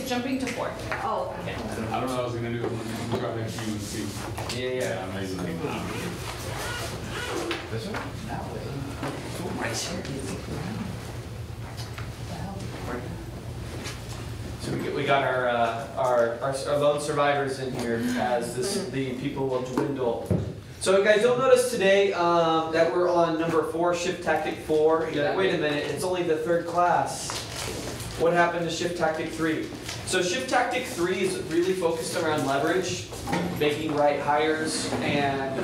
is jumping to 4. Oh, okay. I don't know what I was going to do. I'm trying to Q and see. Yeah. Amazing. This one? That way. Right here. So we got our lone survivors in here as the people will dwindle. So guys, you'll notice today that we're on number 4, shift tactic 4. You're like, wait a minute, it's only the 3rd class. What happened to shift tactic 3? So shift tactic 3 is really focused around leverage, making right hires, and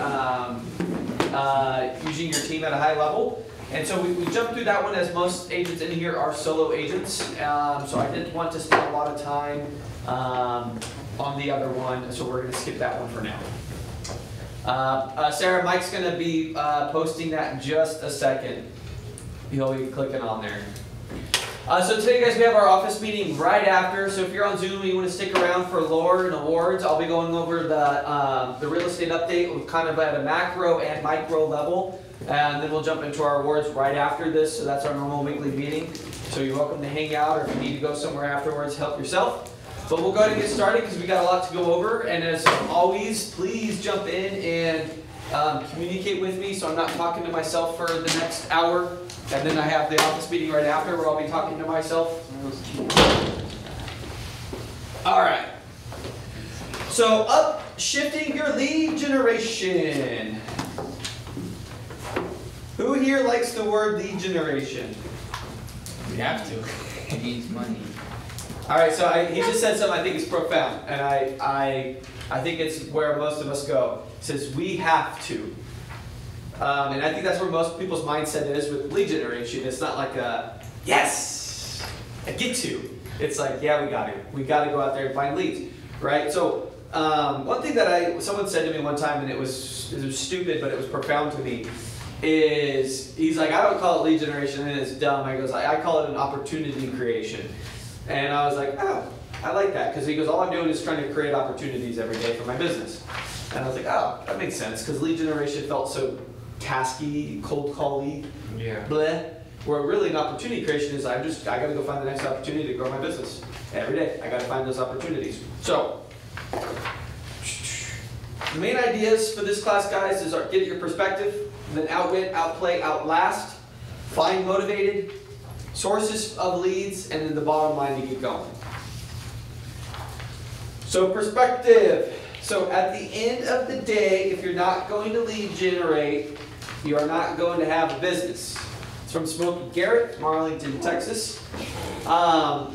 using your team at a high level. And so we jumped through that one, as most agents in here are solo agents. So I didn't want to spend a lot of time on the other one, so we're going to skip that one for now. Sarah, Mike's going to be posting that in just a second. He'll be clicking on there. So today, guys, we have our office meeting right after. So if you're on Zoom and you want to stick around for lore and awards, I'll be going over the real estate update kind of at a macro and micro level. And then we'll jump into our awards right after this. So that's our normal weekly meeting. So you're welcome to hang out, or if you need to go somewhere afterwards, help yourself. But we'll go ahead and get started because we got a lot to go over. And as always, please jump in and communicate with me so I'm not talking to myself for the next hour. And then I have the office meeting right after where I'll be talking to myself. All right. So shifting your lead generation. Who here likes the word lead generation? We have to. It needs money. All right, so he just said something I think is profound, and I think it's where most of us go. It says we have to. And I think that's where most people's mindset is with lead generation. It's not like a, yes, I get to. It's like, yeah, we got to. We got to go out there and find leads, right? So one thing that someone said to me one time, and it was stupid, but it was profound to me, is he's like, I don't call it lead generation, and it's dumb. I goes, I call it an opportunity creation. And I was like, oh, I like that. Because he goes, all I'm doing is trying to create opportunities every day for my business. And I was like, oh, that makes sense. Because lead generation felt so tasky, cold call-y, bleh. Where really an opportunity creation is, I got to go find the next opportunity to grow my business. Every day, I got to find those opportunities. So, the main ideas for this class, guys, is get your perspective, then outwit, outplay, outlast, find motivated, sources of leads, and then the bottom line to get going. So perspective. So at the end of the day, if you're not going to lead generate, you are not going to have a business. It's from Smokey Garrett, from Arlington, Texas.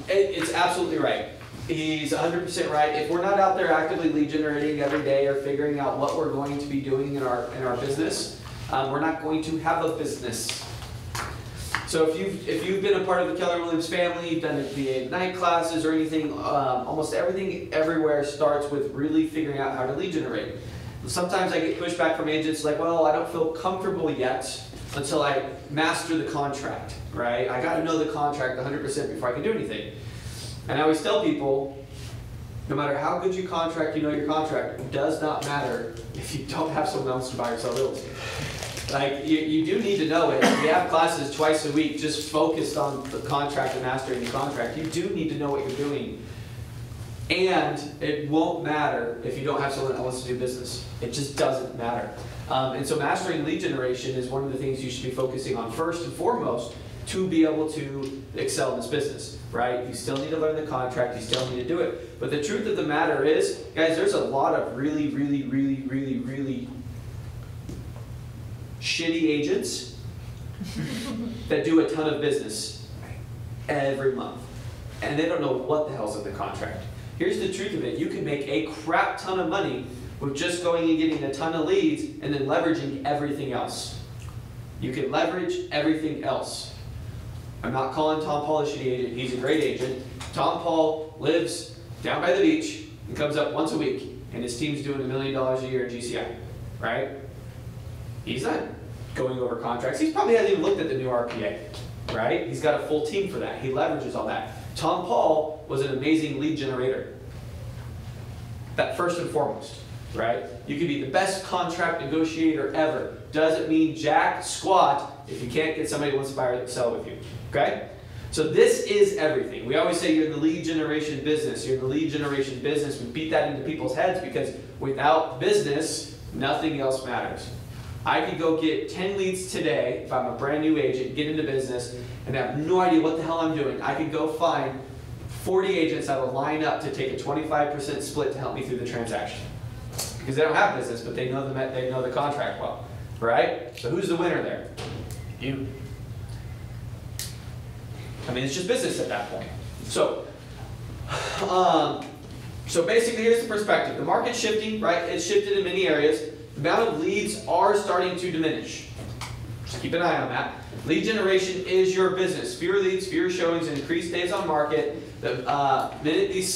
It's absolutely right. He's 100% right. If we're not out there actively lead generating every day or figuring out what we're going to be doing in our business, we're not going to have a business. So if you've been a part of the Keller Williams family, you've done the night classes or anything, almost everything everywhere starts with really figuring out how to lead generate. Sometimes I get pushback from agents like, well, I don't feel comfortable yet until I master the contract, right? I got to know the contract 100% before I can do anything. And I always tell people, no matter how good you contract, you know your contract, it does not matter if you don't have someone else to buy or sell real estate. Like, you do need to know it. We have classes twice a week just focused on the contract and mastering the contract. You do need to know what you're doing. And it won't matter if you don't have someone that wants to do business. It just doesn't matter. And so mastering lead generation is one of the things you should be focusing on first and foremost to be able to excel in this business, right? You still need to learn the contract. You still need to do it. But the truth of the matter is, guys, there's a lot of really shitty agents that do a ton of business every month. And they don't know what the hell's in the contract. Here's the truth of it. You can make a crap ton of money with just going and getting a ton of leads and then leveraging everything else. You can leverage everything else. I'm not calling Tom Paul a shitty agent. He's a great agent. Tom Paul lives down by the beach and comes up once a week, and his team's doing $1 million a year in GCI, right? He's not going over contracts. He probably hasn't even looked at the new RPA, right? He's got a full team for that. He leverages all that. Tom Paul was an amazing lead generator. That first and foremost, right? You could be the best contract negotiator ever. Doesn't mean jack squat if you can't get somebody who wants to buy or sell with you, okay? So this is everything. We always say you're in the lead generation business. You're in the lead generation business. We beat that into people's heads because without business, nothing else matters. I could go get 10 leads today if I'm a brand new agent, get into business, and have no idea what the hell I'm doing. I could go find 40 agents that will line up to take a 25% split to help me through the transaction. Because they don't have business, but they know the contract well, right? So who's the winner there? You. I mean, it's just business at that point. So, so basically, here's the perspective. The market's shifting, right? It's shifted in many areas. The amount of leads are starting to diminish. Just keep an eye on that. Lead generation is your business. Fewer leads, fewer showings, and increased days on market. The minute these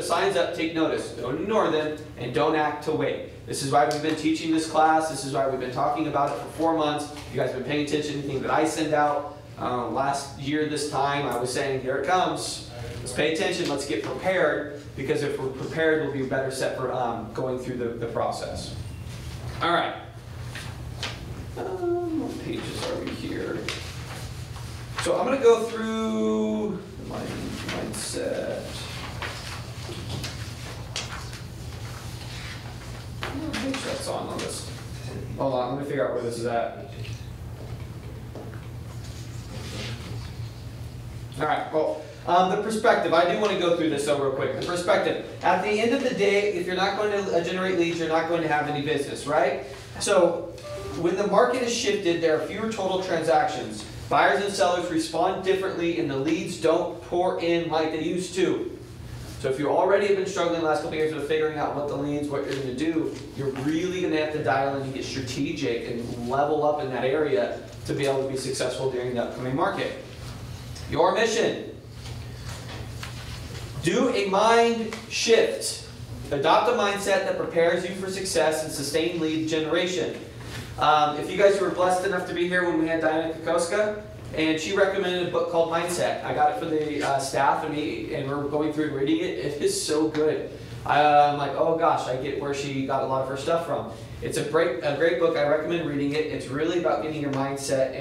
signs up, take notice. Don't ignore them, and don't act to wait. This is why we've been teaching this class. This is why we've been talking about it for 4 months. You guys have been paying attention to anything that I send out. Last year this time, I was saying, here it comes. Let's pay attention. Let's get prepared, because if we're prepared, we'll be better set for going through the process. All right. What pages are we here? So I'm going to go through my mindset. What page that's on this? Hold on, let me figure out where this is at. All right, well, the perspective, I do want to go through this real quick. The perspective, at the end of the day, if you're not going to generate leads, you're not going to have any business, right? So when the market is shifted, there are fewer total transactions. Buyers and sellers respond differently, and the leads don't pour in like they used to. So if you already have been struggling the last couple of years with figuring out what the leads, what you're going to do, you're really going to have to dial in and get strategic and level up in that area to be able to be successful during the upcoming market. Your mission. Do a mind shift. Adopt a mindset that prepares you for success and sustained lead generation. If you guys were blessed enough to be here when we had Diana Kokoska, and she recommended a book called Mindset. I got it for the staff and me, and we're going through and reading it. It is so good. I'm like, oh gosh, I get where she got a lot of her stuff from. It's a great book. I recommend reading it. It's really about getting your mindset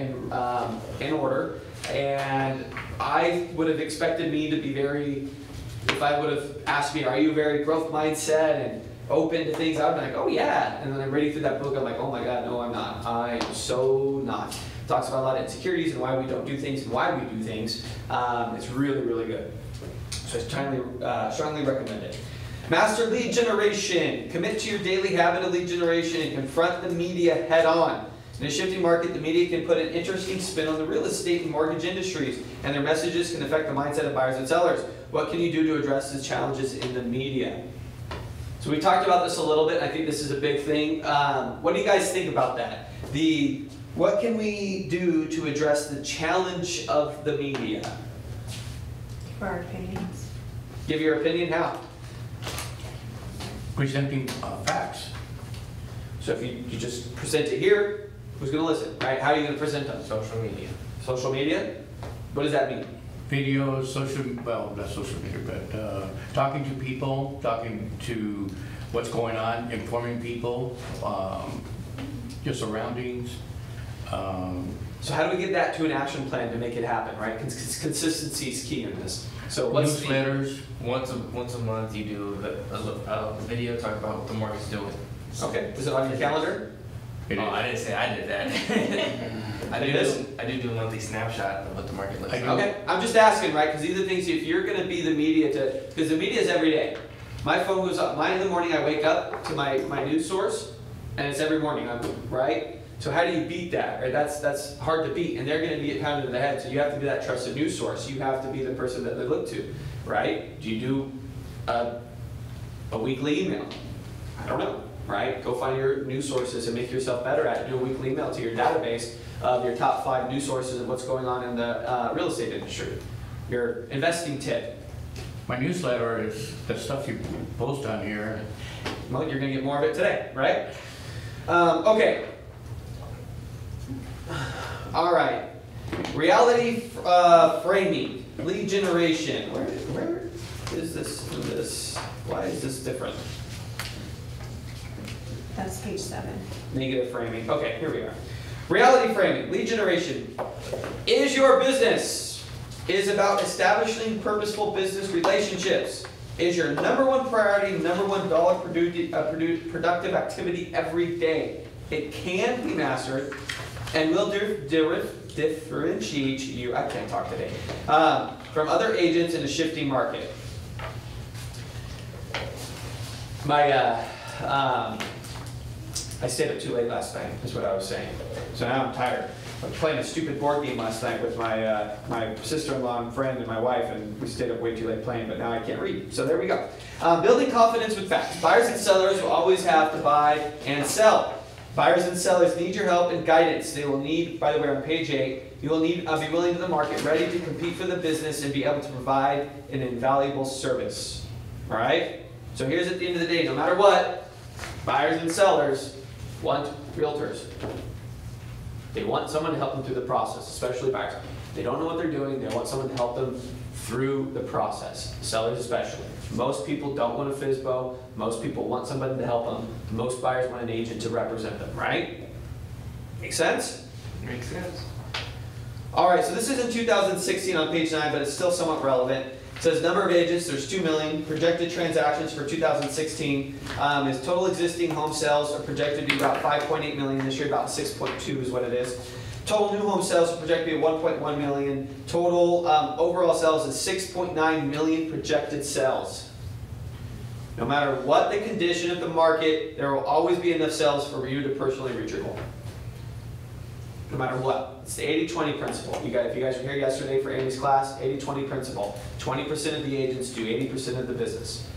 in order. And I would have expected me to be very, if I would have asked me, are you very growth mindset and open to things, I would be like, oh yeah. And then I'm reading through that book, I'm like, oh my God, no, I'm not. I am so not. It talks about a lot of insecurities and why we don't do things and why we do things. It's really, really good. So I strongly recommend it. Master lead generation. Commit to your daily habit of lead generation and confront the media head on. In a shifting market, the media can put an interesting spin on the real estate and mortgage industries, and their messages can affect the mindset of buyers and sellers. What can you do to address the challenges in the media? So we talked about this a little bit, and I think this is a big thing. What do you guys think about that? What can we do to address the challenge of the media? Give our opinions. Give your opinion, how? Presenting facts. So if you just present it here, who's going to listen, right? How are you going to present them? Social media. Social media? What does that mean? Videos, not social media, but talking to people, talking to what's going on, informing people, your surroundings. So how do we get that to an action plan to make it happen, right? Consistency is key in this. So what's newsletters. Once a month you do a video talk about what the market's doing. Okay, is it on your calendar? I didn't say I did that. I do a monthly snapshot of what the market looks like. Okay, I'm just asking, right? Because these are things, if you're going to be the media because the media is every day. My phone goes up, in the morning I wake up to my news source, and it's every morning, right? So how do you beat that, right? That's hard to beat, and they're going to get pounded in the head, so you have to be that trusted news source. You have to be the person that they look to, right? Do you do a weekly email? I don't know. Right? Go find your news sources and make yourself better at it. Do a weekly email to your database of your top 5 news sources of what's going on in the real estate industry. Your investing tip. My newsletter is the stuff you post on here. Well, you're going to get more of it today, right? Okay. All right. Reality framing. Lead generation. Where is this in this? Why is this different? That's page 7. Negative framing. Okay, here we are. Reality framing, lead generation. Is your business is about establishing purposeful business relationships. Is your number one priority, number one dollar productive activity every day. It can be mastered and will differentiate you, I can't talk today, from other agents in a shifting market. I stayed up too late last night, is what I was saying. So now I'm tired. I was playing a stupid board game last night with my sister-in-law and friend and my wife, and we stayed up way too late playing, but now I can't read. So there we go. Building confidence with facts. Buyers and sellers will always have to buy and sell. Buyers and sellers need your help and guidance. They will need, by the way, on page 8, you will need be willing to the market, ready to compete for the business and be able to provide an invaluable service. All right? So here's at the end of the day, no matter what, buyers and sellers want realtors. They want someone to help them through the process, especially buyers. They don't know what they're doing. They want someone to help them through the process, sellers especially. Most people don't want a FSBO. Most people want somebody to help them. Most buyers want an agent to represent them, right? Make sense? Makes sense. All right, so this is in 2016 on page 9, but it's still somewhat relevant. It says number of agents, there's 2 million. Projected transactions for 2016 is total existing home sales are projected to be about 5.8 million this year, about 6.2 is what it is. Total new home sales are projected to be 1.1 million. Total overall sales is 6.9 million projected sales. No matter what the condition of the market, there will always be enough sales for you to personally reach your goal. No matter what. It's the 80-20 principle. If you guys were here yesterday for Amy's class, 80-20 principle. 20% of the agents do 80% of the business.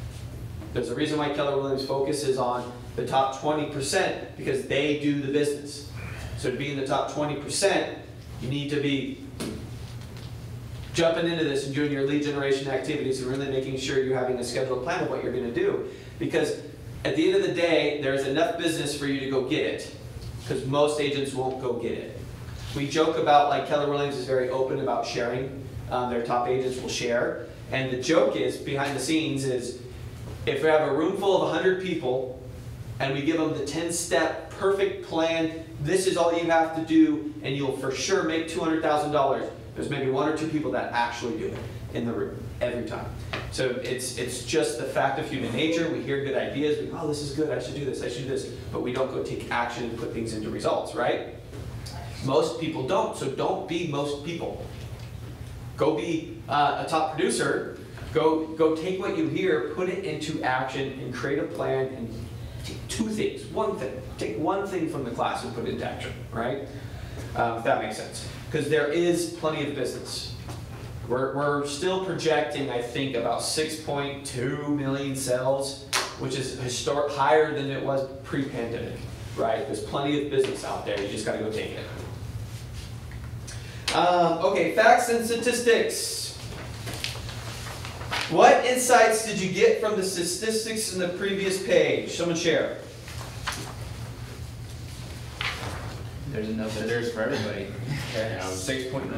There's a reason why Keller Williams focuses on the top 20% because they do the business. So to be in the top 20%, you need to be jumping into this and doing your lead generation activities and really making sure you're having a scheduled plan of what you're going to do. Because at the end of the day, there's enough business for you to go get it. Because most agents won't go get it. We joke about, like, Keller Williams is very open about sharing. Their top agents will share. And the joke is, behind the scenes, is if we have a room full of 100 people and we give them the 10-step perfect plan, this is all you have to do, and you'll for sure make $200,000. There's maybe 1 or 2 people that actually do it in the room every time. So it's just the fact of human nature. We hear good ideas. We go, oh, this is good. I should do this. I should do this. But we don't go take action and put things into results, right? Most people don't. So don't be most people. Go be a top producer. Go take what you hear, put it into action, and create a plan. And take 2 things. 1 thing. Take 1 thing from the class and put it into action, right? If that makes sense. Because there is plenty of business. We're still projecting, I think, about 6.2 million sales, which is higher than it was pre-pandemic, right? There's plenty of business out there. You just got to go take it. Okay, facts and statistics. What insights did you get from the statistics in the previous page? Someone share. There's enough bidders for everybody. Yeah, 6.9.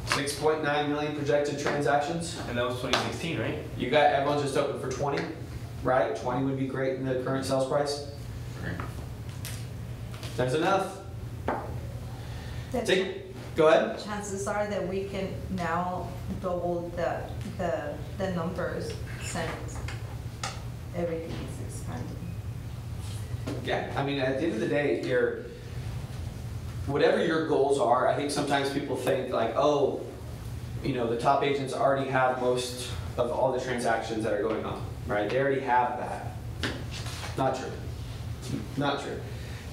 6.9 million projected transactions. And that was 2016, right? You got everyone's just open for 20, right? 20 would be great in the current sales price. There's enough. Go ahead. Chances are that we can now double the numbers since everything is expanding. Yeah, I mean, at the end of the day, whatever your goals are, I think sometimes people think like, oh, you know, the top agents already have most of all the transactions that are going on, right? They already have that. Not true. Not true.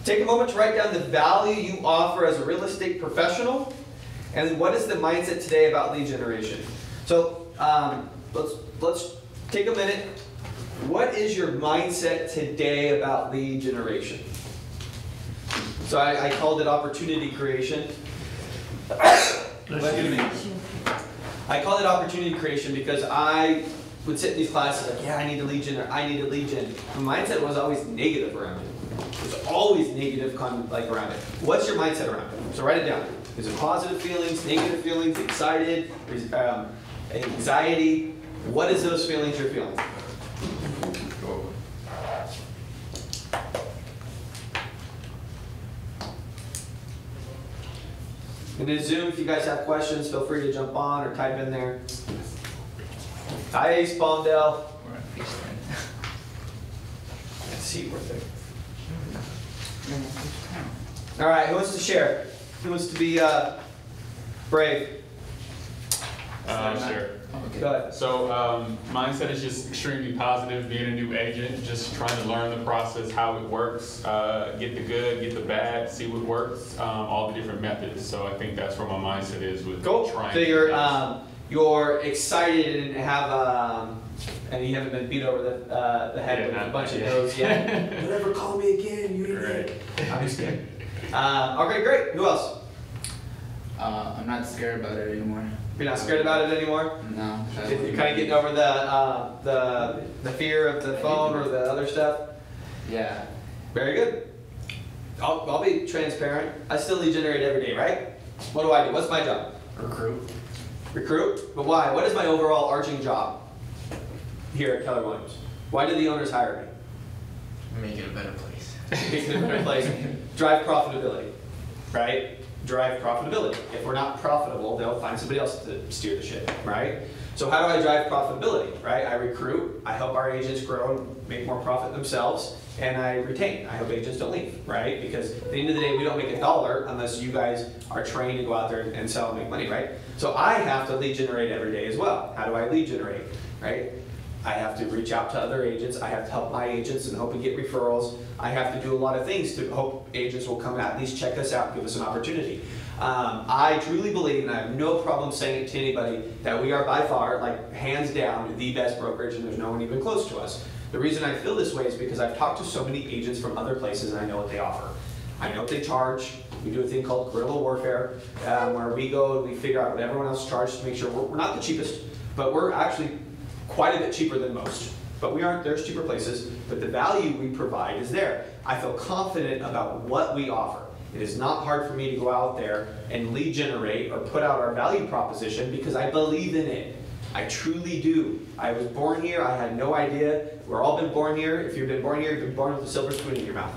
Take a moment to write down the value you offer as a real estate professional, and then what is the mindset today about lead generation? So let's take a minute. What is your mindset today about lead generation? So I called it opportunity creation. Excuse me. I called it opportunity creation because I would sit in these classes like, yeah, I need to lead gen, or I need to lead gen. My mindset was always negative around it. There's always negative around it. What's your mindset around it? So write it down. Is it positive feelings, negative feelings, excited, anxiety? What is those feelings you're feeling? And in Zoom, if you guys have questions, feel free to jump on or type in there. Hi, Ace Palmdale. We're on page 10. Let's see, we're there. All right, who wants to share? Who wants to be brave? Sure. Go ahead. So mindset is just extremely positive. Being a new agent, just trying to learn the process, how it works, get the good, get the bad, see what works, all the different methods. So I think that's where my mindset is with Cool. trying. So you're excited and have and you haven't been beat over the head Yeah, with a not bunch of yet. no's yet. Don't ever call me again, you idiot. Right. I'm just kidding. Okay, great. Who else? I'm not scared about it anymore. You're not scared about it anymore? No. You're kind of getting over the fear of the phone or the other stuff? Yeah. Very good. I'll be transparent. I still lead generate every day, right? What do I do? What's my job? Recruit. Recruit? But why? What is my overall arching job here at Keller Williams? Why did the owners hire me? Make it a better place. Make it a better place. Drive profitability, right? Drive profitability. If we're not profitable, they'll find somebody else to steer the ship, right? So how do I drive profitability, right? I recruit, I help our agents grow and make more profit themselves, and I retain. I hope agents don't leave, right? Because at the end of the day, we don't make a dollar unless you guys are trained to go out there and sell and make money, right? So I have to lead generate every day as well. How do I lead generate, right? I have to reach out to other agents. I have to help my agents and hope and get referrals. I have to do a lot of things to hope agents will come at least check us out, give us an opportunity. I truly believe, and I have no problem saying it to anybody, that we are by far, like hands down, the best brokerage, and there's no one even close to us. The reason I feel this way is because I've talked to so many agents from other places and I know what they offer. I know what they charge. We do a thing called guerrilla warfare, where we go and we figure out what everyone else charges to make sure we're not the cheapest, but we're actually quite a bit cheaper than most. But we aren't, there's cheaper places, but the value we provide is there. I feel confident about what we offer. It is not hard for me to go out there and lead generate or put out our value proposition because I believe in it. I truly do. I was born here, I had no idea. We've all been born here. If you've been born here, you've been born with a silver spoon in your mouth.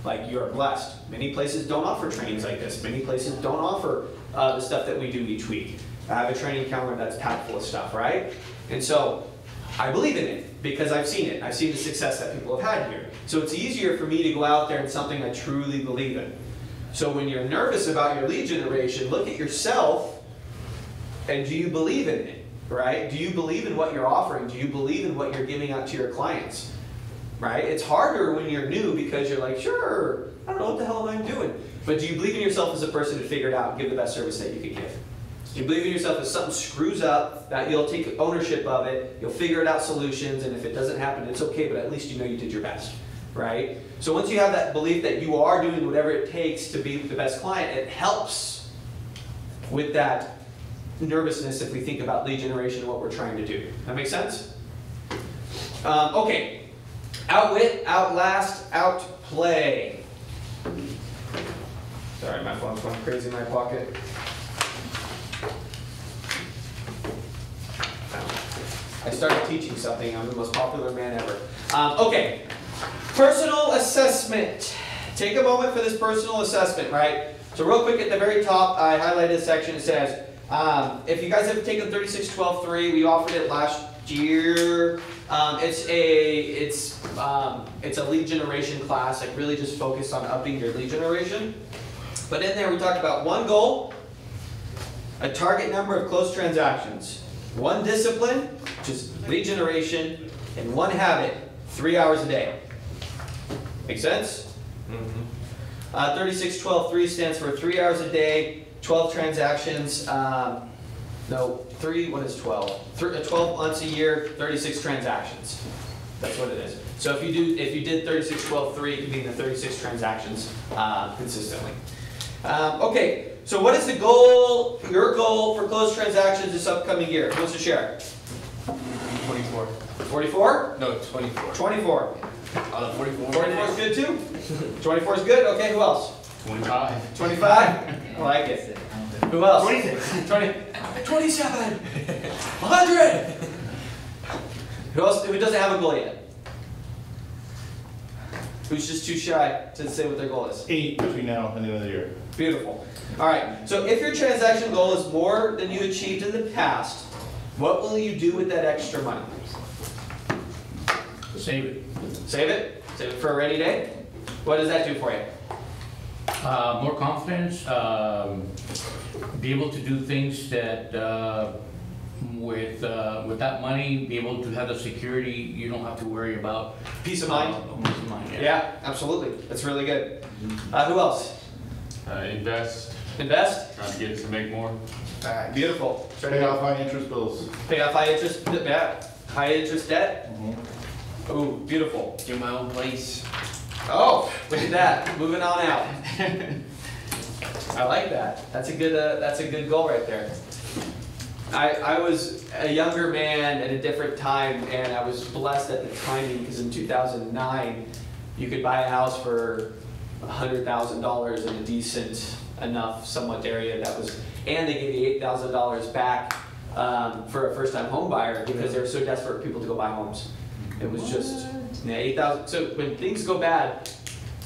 Like, you are blessed. Many places don't offer trainings like this. Many places don't offer the stuff that we do each week. I have a training calendar that's packed full of stuff, right? And so, I believe in it because I've seen it. I've seen the success that people have had here. So it's easier for me to go out there and something I truly believe in. So when you're nervous about your lead generation, look at yourself and do you believe in it, right? Do you believe in what you're offering? Do you believe in what you're giving out to your clients, right? It's harder when you're new because you're like, sure, I don't know what the hell am I doing. But do you believe in yourself as a person to figure it out and give the best service that you can give? Do you believe in yourself if something screws up, that you'll take ownership of it, you'll figure it out solutions, and if it doesn't happen, it's okay, but at least you know you did your best, right? So once you have that belief that you are doing whatever it takes to be the best client, it helps with that nervousness if we think about lead generation and what we're trying to do. That make sense? Okay. Outwit, Outlast, Outplay. Sorry, my phone's going crazy in my pocket. I started teaching something. I'm the most popular man ever. Okay, personal assessment. Take a moment for this personal assessment, right? So real quick at the very top, I highlighted a section. It says, if you guys have taken 36-12-3, we offered it last year. It's a lead generation class, like really just focused on upping your lead generation. But in there we talked about one goal, a target number of closed transactions, one discipline, which is lead generation, and one habit, 3 hours a day. Make sense? Mm-hmm. 36-12-3 stands for 3 hours a day, 12 transactions. What is 12? 12 months a year, 36 transactions. That's what it is. So if you did 36-12-3, it could be in the 36 transactions consistently. Okay, so what is the goal, your goal for closed transactions this upcoming year? Who wants to share? 24. 44? No, 24. 24. 44. 24 is good too? 24 is good? Okay, who else? 25. 25? I like it. Who else? 26. 27! 100! Who else? Who doesn't have a goal yet? Who's just too shy to say what their goal is? 8 between now and the end of the year. Beautiful. All right, so if your transaction goal is more than you achieved in the past, what will you do with that extra money? Save it. Save it? Save it for a rainy day? What does that do for you? More confidence, be able to do things that, with that money, be able to have the security, you don't have to worry about. Peace of mind? Peace of mind, yeah. Yeah, absolutely. That's really good. Who else? Invest, Invest? trying to get to make more. Beautiful. Pay off high interest bills. Pay off high interest, yeah, high interest debt? Ooh, beautiful. Do my own place. Oh, look at that. Moving on out. I like that. That's a good goal right there. I was a younger man at a different time, and I was blessed at the timing because in 2009, you could buy a house for $100,000 in a decent enough, somewhat area that was, and they gave you $8,000 back for a first-time home buyer because they were so desperate for people to go buy homes. It was just, yeah, 8,000. So when things go bad,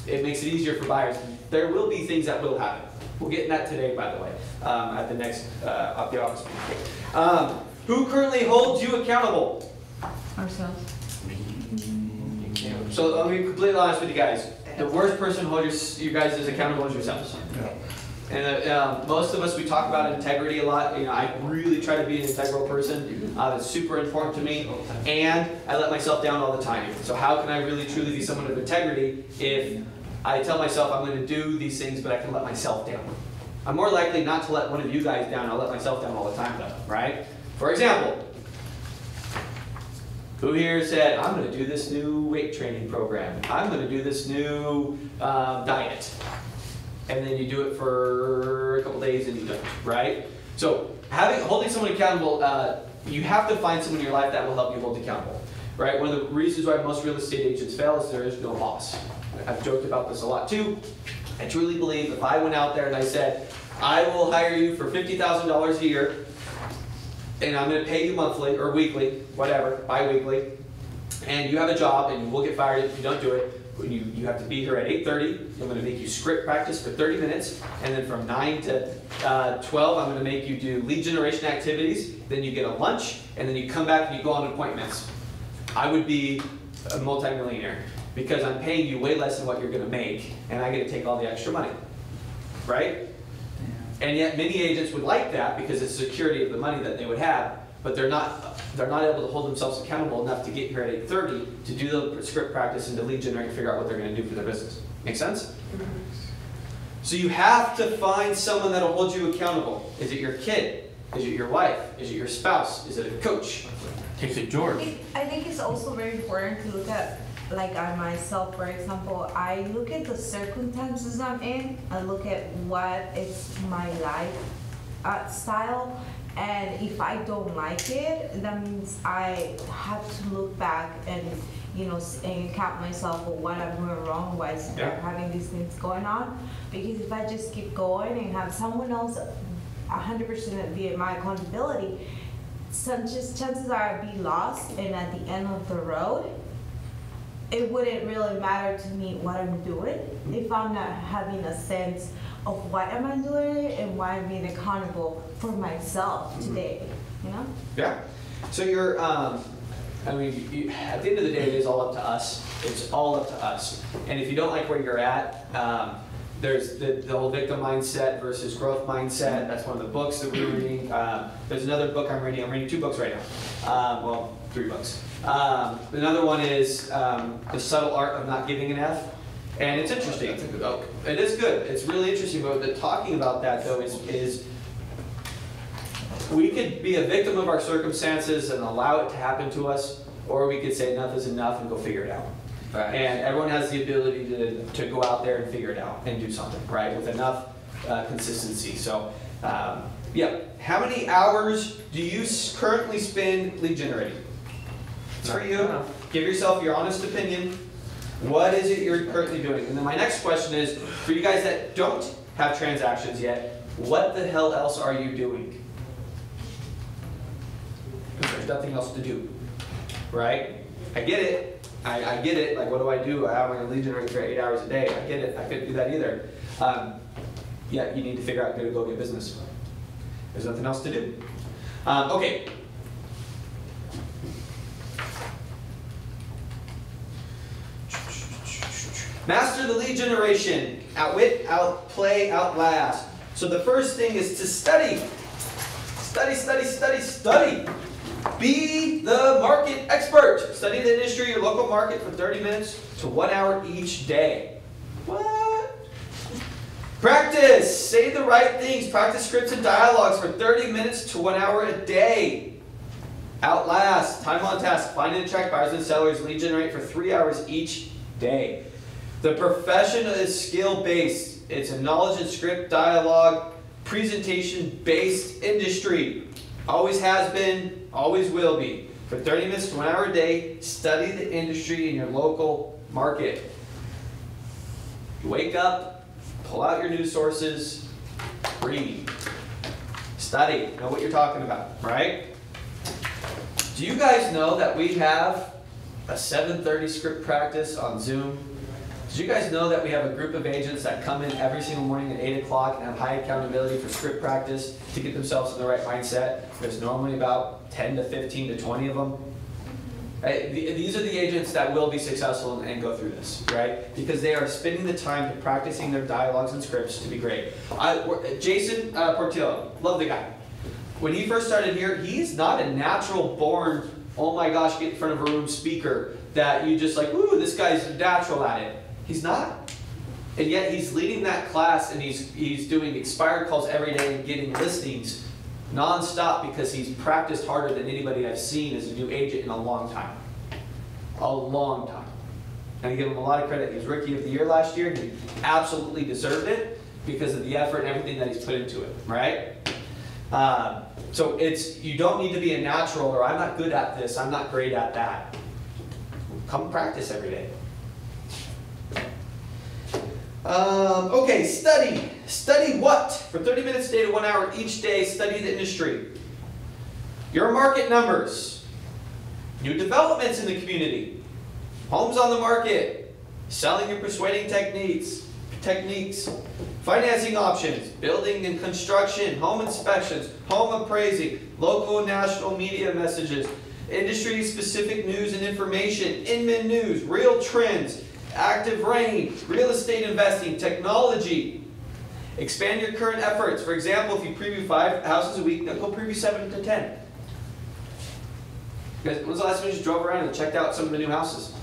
it makes it easier for buyers. There will be things that will happen. We'll get in that today, by the way, at the next, at the office meeting. Who currently holds you accountable? Ourselves. So let me be completely honest with you guys. The worst person to hold you guys as accountable is yourselves. And most of us, we talk about integrity a lot. You know, I really try to be an integral person. That's super important to me. And I let myself down all the time. So how can I really truly be someone of integrity if I tell myself I'm going to do these things, but I can let myself down? I'm more likely not to let one of you guys down. I'll let myself down all the time, though, right? For example, who here said, I'm going to do this new weight training program. I'm going to do this new diet. And then you do it for a couple days and you don't, right? So holding someone accountable, you have to find someone in your life that will help you hold accountable, right? One of the reasons why most real estate agents fail is there is no boss. I've joked about this a lot too. I truly believe if I went out there and I said, I will hire you for $50,000 a year, and I'm going to pay you monthly or weekly, whatever, bi-weekly, and you have a job and you will get fired if you don't do it. You have to be here at 8:30. I'm going to make you script practice for 30 minutes, and then from 9 to 12, I'm going to make you do lead generation activities. Then you get a lunch, and then you come back and you go on appointments. I would be a multimillionaire because I'm paying you way less than what you're going to make, and I get to take all the extra money, right? And yet many agents would like that because it's security of the money that they would have, but they're not able to hold themselves accountable enough to get here at 8:30 to do the script practice and to lead generate and figure out what they're going to do for their business. Make sense? So you have to find someone that will hold you accountable. Is it your kid? Is it your wife? Is it your spouse? Is it a coach? Takes it, George. I think it's also very important to look at, like I myself, for example, I look at the circumstances I'm in, I look at what is my life style, and if I don't like it, that means I have to look back and, you know, and count myself for what I'm doing wrong, why is having these things going on. Because if I just keep going and have someone else 100% be my accountability, chances are I'd be lost, and at the end of the road, it wouldn't really matter to me what I'm doing if I'm not having a sense of what am I doing and why I'm being accountable for myself today, you know? Yeah. So you're, I mean, at the end of the day, it is all up to us. It's all up to us. And if you don't like where you're at, there's the whole victim mindset versus growth mindset. That's one of the books that we're reading. There's another book I'm reading. I'm reading 2 books right now. Well, 3 books. Another one is The Subtle Art of Not Giving an F. And it's interesting. That's a good book. It is good. It's really interesting. But talking about that, though, is we could be a victim of our circumstances and allow it to happen to us, or we could say enough is enough and go figure it out. Right. And everyone has the ability to go out there and figure it out and do something, right, with enough consistency. So, yeah. How many hours do you currently spend lead generating? It's for you. Give yourself your honest opinion. What is it you're currently doing? And then my next question is, for you guys that don't have transactions yet, what the hell else are you doing? Because there's nothing else to do, right? I get it. I get it. Like, what do I do? How am I going to lead generate for 8 hours a day? I get it. I couldn't do that either. Yeah, you need to figure out how to go get business. There's nothing else to do. Okay. Master the lead generation. Outwit, outplay, outlast. So the first thing is to study. Study, study, study, study. Be the market expert. Study the industry, your local market for 30 minutes to 1 hour each day. What? Practice. Say the right things. Practice scripts and dialogues for 30 minutes to 1 hour a day. Outlast. Time on task. Find and attract buyers and sellers. Lead generate for 3 hours each day. The profession is skill-based. It's a knowledge and script, dialogue, presentation-based industry. Always has been, always will be. For 30 minutes to 1 hour a day, study the industry in your local market. You wake up, pull out your news sources, read, study, know what you're talking about, right? Do you guys know that we have a 7:30 script practice on Zoom? Did you guys know that we have a group of agents that come in every single morning at 8 o'clock and have high accountability for script practice to get themselves in the right mindset? There's normally about 10 to 15 to 20 of them. Right? These are the agents that will be successful and go through this, right? Because they are spending the time to practicing their dialogues and scripts to be great. Jason Portillo, love the guy. When he first started here, he's not a natural born, oh my gosh, get in front of a room speaker that you just like, ooh, this guy's natural at it. He's not. And yet he's leading that class and he's doing expired calls every day and getting listings non-stop because he's practiced harder than anybody I've seen as a new agent in a long time. A long time. And I give him a lot of credit. He was Rookie of the Year last year and he absolutely deserved it because of the effort and everything that he's put into it, right? So you don't need to be a natural or I'm not good at this, I'm not great at that. Come practice every day. Okay, study. Study what? For 30 minutes a day to 1 hour each day, study the industry. Your market numbers. New developments in the community. Homes on the market. Selling and persuading techniques. Financing options. Building and construction. Home inspections. Home appraising. Local and national media messages. Industry-specific news and information. Inman news. Real trends. Active rain, real estate investing, technology. Expand your current efforts. For example, if you preview 5 houses a week, now go preview 7 to 10. Guys, when's the last time you just drove around and checked out some of the new houses?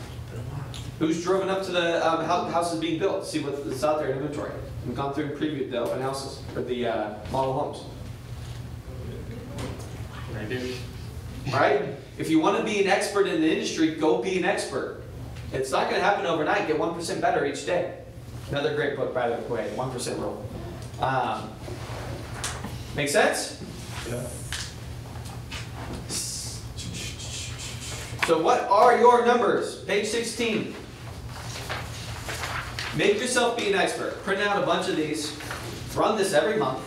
Who's driven up to the houses being built to see what's out there in inventory? We've gone through and previewed the open houses, or the model homes. I do. Right? If you want to be an expert in the industry, go be an expert. It's not going to happen overnight. Get 1% better each day. Another great book, by the way, 1% Rule. Make sense? Yeah. So what are your numbers? Page 16. Make yourself be an expert. Print out a bunch of these. Run this every month.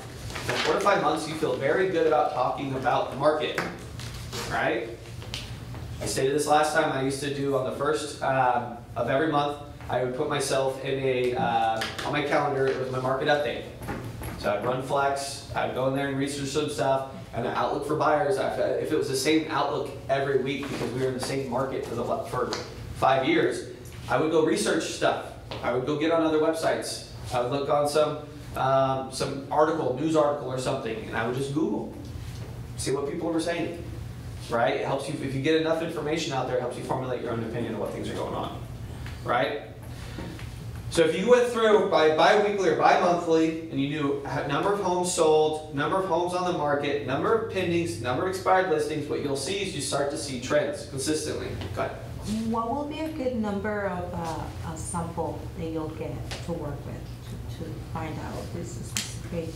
For 4 to 5 months, you feel very good about talking about the market. Right? I stated this last time. I used to do on the first of every month, I would put myself in on my calendar, it was my market update. So I'd run Flex, I'd go in there and research some stuff, and an outlook for buyers. If it was the same outlook every week because we were in the same market for 5 years, I would go research stuff. I would go get on other websites. I would look on some article, news article or something, and I would just Google, see what people were saying. Right? It helps you, if you get enough information out there, it helps you formulate your own opinion of what things are going on. Right? So if you went through by bi-weekly or bi-monthly and you knew number of homes sold, number of homes on the market, number of pendings, number of expired listings, what you'll see is you start to see trends consistently. Go ahead. What will be a good number of a sample that you'll get to work with to find out this is great?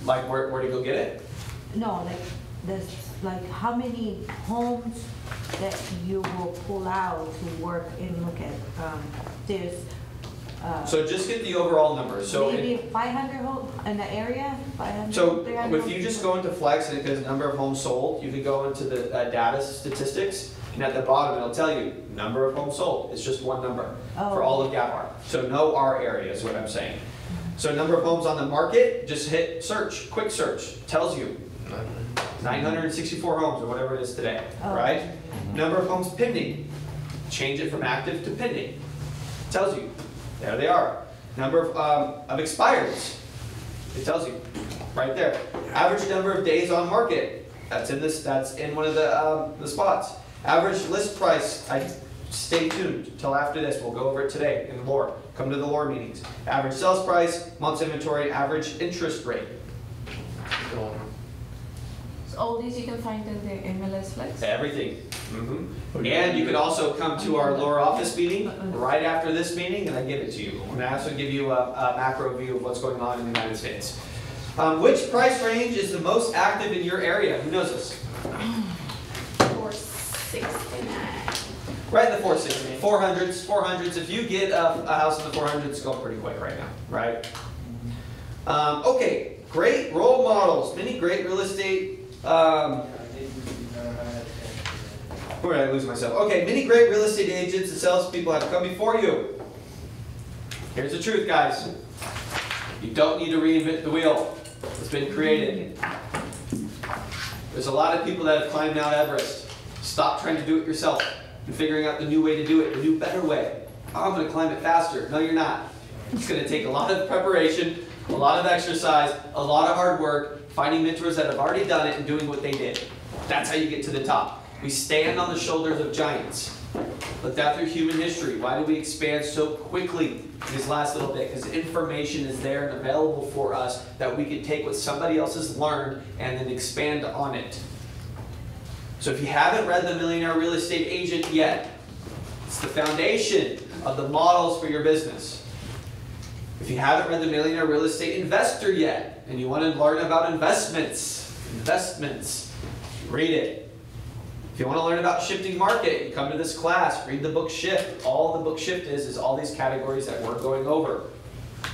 Like where to go get it? No, like how many homes that you will pull out to work and look at. There's So just get the overall number. So maybe 500 homes in the area, 500, So 300 if you just go into Flex and it goes number of homes sold, you can go into the data statistics, and at the bottom it'll tell you number of homes sold. It's just one number for all of Gavar. So no R area is what I'm saying. So number of homes on the market, just hit search, quick search, tells you 964 homes or whatever it is today, right? Number of homes pending, change it from active to pending, tells you, there they are. Number of expireds, it tells you right there. Average number of days on market, that's in one of the spots. Average list price, stay tuned till after this, we'll go over it today in lore. Come to the lore meetings. Average sales price, month's inventory, average interest rate. So all these you can find in the MLS Flex? Everything. And you can also come to our lore office meeting right after this meeting, and I give it to you. And I also give you a macro view of what's going on in the United States. Which price range is the most active in your area? Who knows this? 469. Right in the 460s, 400s. If you get a house in the 400s, it's going pretty quick right now, right? Okay, great role models. Many great real estate. Where did I lose myself? Okay, many great real estate agents and salespeople have come before you. Here's the truth, guys. You don't need to reinvent the wheel. It's been created. There's a lot of people that have climbed Mount Everest. Stop trying to do it yourself and figuring out the new way to do it, the new better way. Oh, I'm going to climb it faster. No, you're not. It's going to take a lot of preparation, a lot of exercise, a lot of hard work, finding mentors that have already done it and doing what they did. That's how you get to the top. We stand on the shoulders of giants. Look down through human history. Why do we expand so quickly this last little bit? Because information is there and available for us that we can take what somebody else has learned and then expand on it. So if you haven't read The Millionaire Real Estate Agent yet, it's the foundation of the models for your business. If you haven't read The Millionaire Real Estate Investor yet, and you want to learn about investments, read it. If you want to learn about shifting market, you come to this class, read the book Shift. All the book Shift is all these categories that we're going over,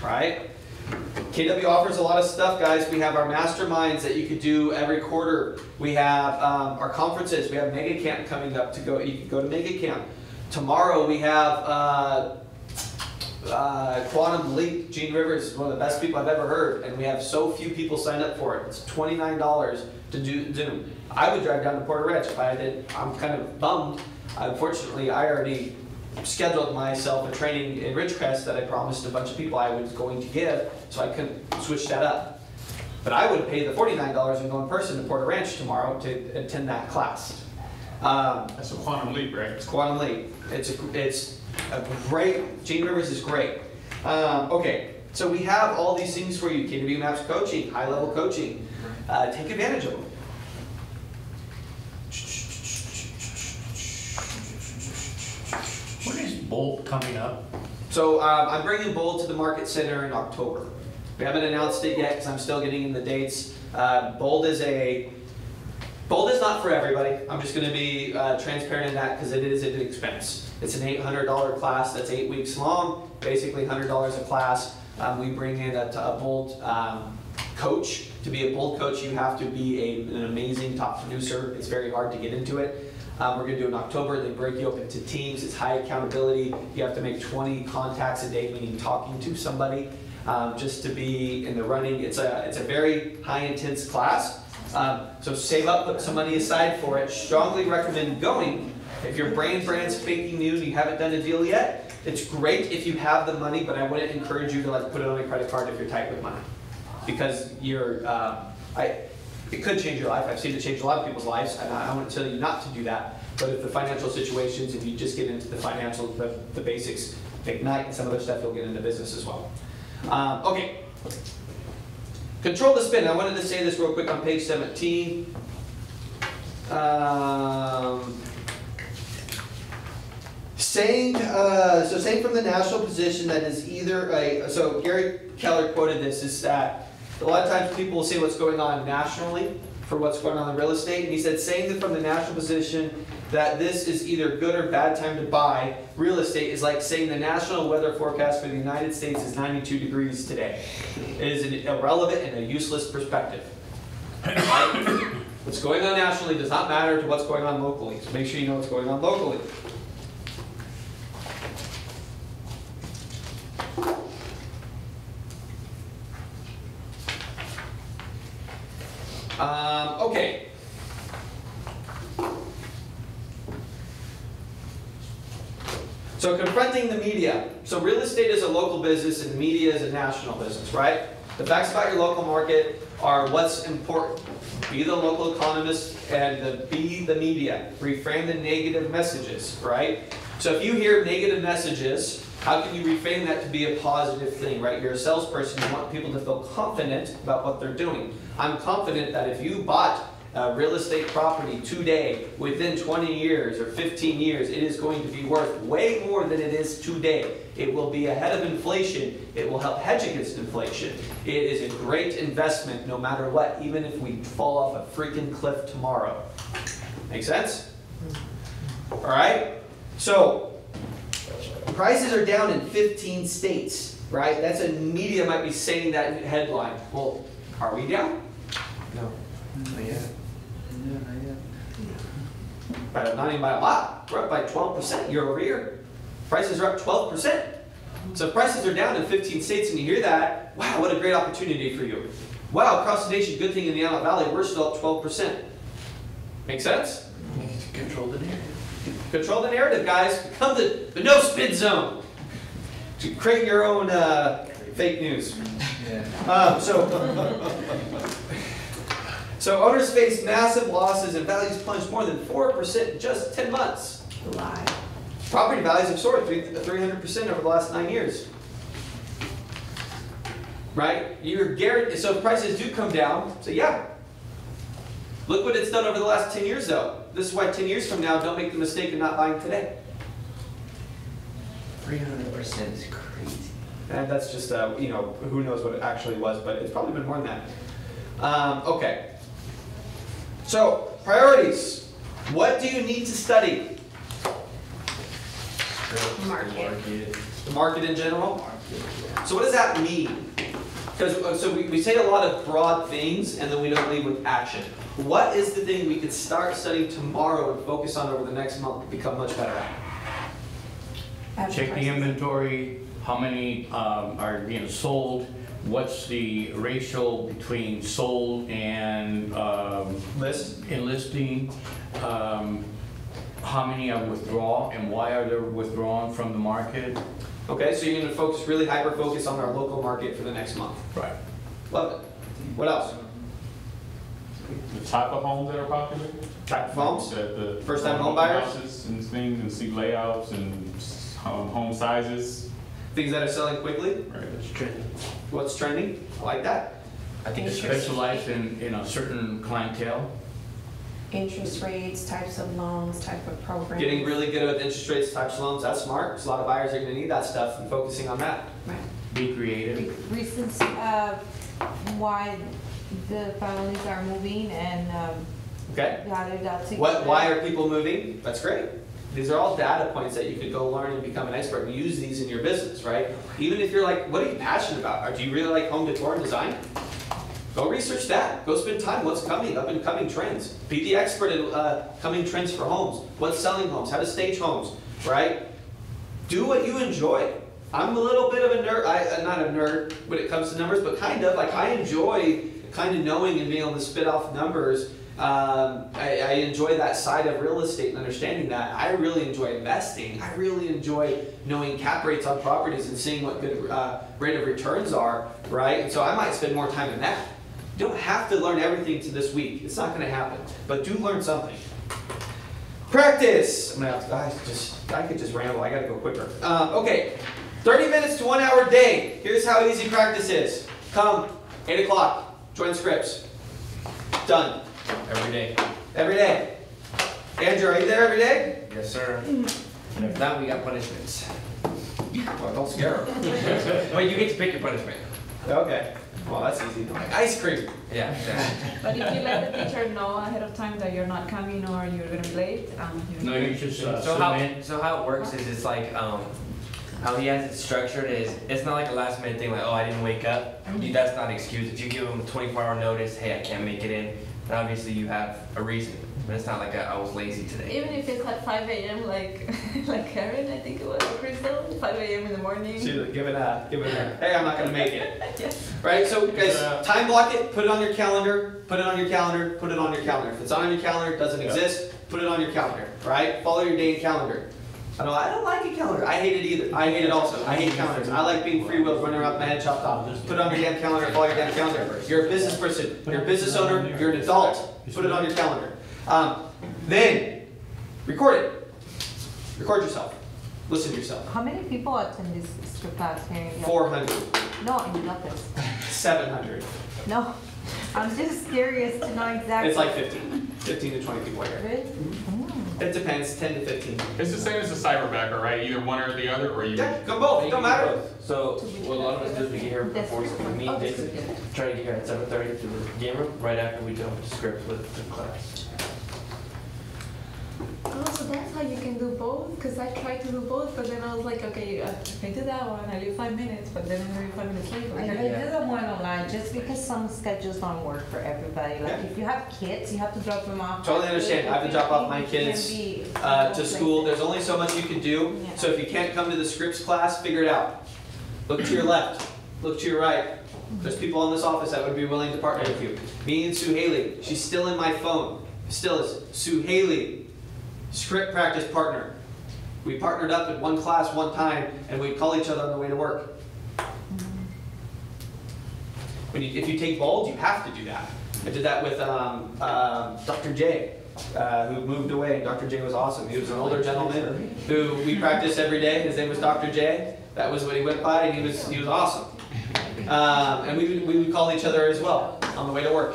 right? KW offers a lot of stuff, guys. We have our masterminds that you could do every quarter. We have our conferences. We have Mega Camp coming up to go. You can go to Mega Camp. Tomorrow we have Quantum Leap. Gene Rivers is one of the best people I've ever heard, and we have so few people sign up for it. It's $29 to do Zoom. I would drive down to Porter Ranch if I did. I'm kind of bummed. Unfortunately, I already scheduled myself a training in Ridgecrest that I promised a bunch of people I was going to give, so I couldn't switch that up. But I would pay the $49 and go in person to Porter Ranch tomorrow to attend that class. That's a Quantum Leap, right? It's Quantum Leap. It's a great, Gene Rivers is great. Okay, so we have all these things for you. KW Maps coaching, high-level coaching. Take advantage of them. When is Bolt coming up? So I'm bringing Bold to the Market Center in October. We haven't announced it yet because I'm still getting in the dates. Bold is not for everybody. I'm just going to be transparent in that because it is an expense. It's an $800 class that's 8 weeks long, basically $100 a class. We bring in a Bold coach. To be a Bold coach, you have to be an amazing top producer. It's very hard to get into it. We're going to do it in October. They break you up into teams. It's high accountability. You have to make 20 contacts a day, meaning talking to somebody, just to be in the running. It's a very high intense class. So save up, put some money aside for it. Strongly recommend going. If your brand's faking new and you haven't done a deal yet, it's great if you have the money, but I wouldn't encourage you to put it on a credit card if you're tight with money, because it could change your life. I've seen it change a lot of people's lives, and I want to tell you not to do that. But if the financial situations, if you just get into the financial, the basics, ignite and some other stuff, you'll get into business as well. Okay. Control the spin. I wanted to say this real quick on page 17. Saying from the national position that is either so Gary Keller quoted this, is that a lot of times people will say what's going on nationally for what's going on in real estate. And he said, saying that from the national position that this is either good or bad time to buy real estate is like saying the national weather forecast for the United States is 92 degrees today. It is an irrelevant and a useless perspective. Right? What's going on nationally does not matter to what's going on locally. So make sure you know what's going on locally. Okay. So confronting the media. So real estate is a local business and media is a national business, right? The facts about your local market are what's important. Be the local economist and be the media. Reframe the negative messages, right? So if you hear negative messages, how can you reframe that to be a positive thing, right? You're a salesperson, you want people to feel confident about what they're doing. I'm confident that if you bought a real estate property today, within 20 years or 15 years, it is going to be worth way more than it is today. It will be ahead of inflation. It will help hedge against inflation. It is a great investment no matter what, even if we fall off a freaking cliff tomorrow. Make sense? All right? So, prices are down in 15 states, right? That's a media might be saying that in headline. Well, are we down? No. Not yet. Yeah, not yet. But not even by a lot. We're up by 12% year over year. Prices are up 12%. So if prices are down in 15 states and you hear that, wow, what a great opportunity for you. Wow, across the nation, good thing in the Antelope Valley, we're still up 12%. Make sense? Control the narrative. Control the narrative, guys. Become the no spin zone. To create your own fake news. Yeah. So owners face massive losses and values plunged more than 4% in just 10 months. Lie. Property values have soared 300% over the last 9 years. Right? You're guaranteed. So if prices do come down, so yeah. Look what it's done over the last 10 years, though. This is why 10 years from now, don't make the mistake of not buying today. 300% is crazy. And that's just, who knows what it actually was, but it's probably been more than that. Okay. So, priorities. What do you need to study? Market. The market in general? So what does that mean? Because we say a lot of broad things and then we don't leave with action. What is the thing we could start studying tomorrow and focus on over the next month to become much better at? Check the inventory, how many are being sold, what's the ratio between sold and enlisting, how many are withdraw and why are they withdrawn from the market. Okay, so you're going to really hyper-focus on our local market for the next month. Right. Love it. What else? The type of homes that are popular. Type of homes? The First-time home buyers? Houses and things, and see layouts and home sizes. Things that are selling quickly? Right. It's trending. What's trending? I like that. I think it's Specialize in a certain clientele. Interest rates, types of loans, type of programs. Getting really good with interest rates, types of loans, that's smart. Because a lot of buyers are going to need that stuff and focusing on that. Right. Be creative. Reasons why the families are moving and Okay? got it out together. Why are people moving? That's great. These are all data points that you could go learn and become an expert and use these in your business, right? Even if you're like, what are you passionate about? Or do you really like home decor and design? Go research that. Go spend time. What's coming? Up and coming trends. Be the expert in coming trends for homes. What's selling homes? How to stage homes, right? Do what you enjoy. I'm a little bit of a nerd. Not a nerd when it comes to numbers, but kind of. Like I enjoy kind of knowing and being able to spit off numbers. I enjoy that side of real estate and understanding that. I really enjoy investing. I really enjoy knowing cap rates on properties and seeing what good rate of returns are, right? And so I might spend more time in that. You don't have to learn everything to this week. It's not going to happen. But do learn something. Practice. I'm gonna have to, I could just ramble. I got to go quicker. Okay, 30 minutes to 1 hour day. Here's how easy practice is. Come 8 o'clock. Join scripts. Done. every day. Every day. Andrew, are you there every day? Yes, sir. And if not, we got punishments. Well, don't scare him. Well, you get to pick your punishment. Okay. Well, that's easy. Like ice cream. Yeah, exactly. But if you let the teacher know ahead of time that you're not coming or you're gonna be late, No, you just So zoom how in. it works is it's like how he has it structured is it's not like a last minute thing like, oh, I didn't wake up. That's not an excuse. If you give him a 24-hour notice, hey, I can't make it in, then obviously you have a reason. But it's not like I was lazy today. even if it's at 5 a.m. like Karen, I think it was, or Crystal, 5 a.m. in the morning. Give it a. Hey, I'm not gonna make it. Yes. Right. So guys, time block it. Put it on your calendar. Put it on your calendar. Put it on your calendar. If it's on your calendar, it doesn't exist. Put it on your calendar. Right. Follow your day calendar. I don't like a calendar. I hate it either. I hate it also. I hate calendars. I like being free will, running around with my head chopped off. Put it on your damn calendar. Follow your damn calendar. You're a business person. You're a business owner. You're an adult. Put it on your calendar. Then record it. Record yourself. Listen to yourself. How many people attend this script class here? in the- 400. No, in the office. 700. No, I'm just curious to know exactly. It's like 15 to 20 people here. Really? It depends, 10 to 15. It's the same as a cyberbacker, right? Either one or the other, or you. Yeah, go both. It don't matter. So what a lot of us do is we get here before me and Jason try to get here at 7:30 to the game room right after we jump into script with the class. Oh, so that's how you can do both? Because I tried to do both, but then I was like, okay, I can do that one, I leave 5 minutes, but then I leave 5 minutes later. I do the one online just because some schedules don't work for everybody. Like Yeah. if you have kids, you have to drop them off. Totally understand. I have to drop off my kids to school. There's only so much you can do. So if you can't come to the scripts class, figure it out. Look to your left. Look to your right. There's people in this office that would be willing to partner with you. Me and Sue Haley. She's still in my phone. Still is. Sue Haley, script practice partner. We partnered up in one class one time, and we'd call each other on the way to work. If you take bold, you have to do that. I did that with Dr. J, who moved away, and Dr. J was awesome. He was an older gentleman who we practiced every day. His name was Dr. J. That was what he went by, and he was awesome. And we would call each other as well on the way to work.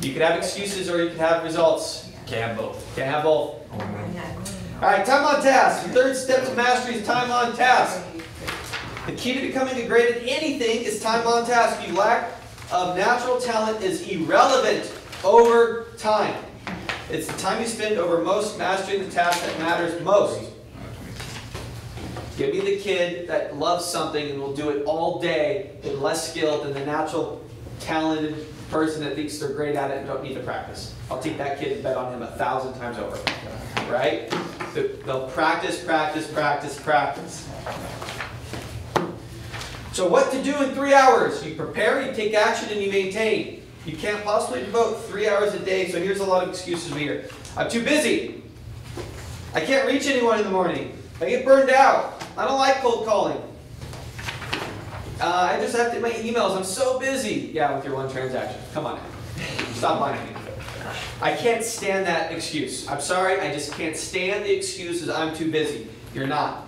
You could have excuses or you could have results. Can't have both. Can't have both. All right, time on task. The third step to mastery is time on task. The key to becoming a great at anything is time on task. Your lack of natural talent is irrelevant over time. It's the time you spend over most mastering the task that matters most. Give me the kid that loves something and will do it all day and less skilled than the natural talented person that thinks they're great at it and don't need to practice. I'll take that kid and bet on him 1,000 times over. Right? They'll practice, practice, practice, practice. So what to do in 3 hours? You prepare, you take action, and you maintain. You can't possibly devote 3 hours a day, so here's a lot of excuses here. I'm too busy. I can't reach anyone in the morning. I get burned out. I don't like cold calling. I just have to my emails. I'm so busy. Yeah, with your one transaction. Come on. Stop lying to me. I can't stand that excuse. I'm sorry, I just can't stand the excuses. I'm too busy. You're not.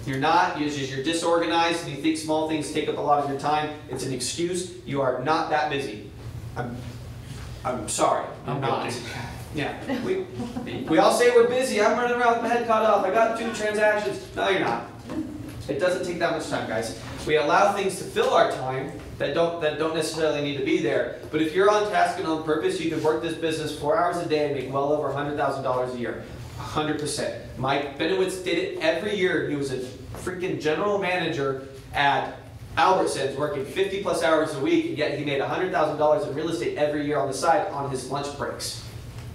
You're not. You're disorganized and you think small things take up a lot of your time. It's an excuse. You are not that busy. I'm sorry. I'm not. Yeah. We all say we're busy. I'm running around with my head cut off. I got 2 transactions. No, you're not. It doesn't take that much time, guys. We allow things to fill our time that don't necessarily need to be there. But if you're on task and on purpose, you can work this business 4 hours a day and make well over $100,000 a year. 100%. Mike Benowitz did it every year. He was a freaking general manager at Albertsons, working 50 plus hours a week, and yet he made $100,000 in real estate every year on the side on his lunch breaks.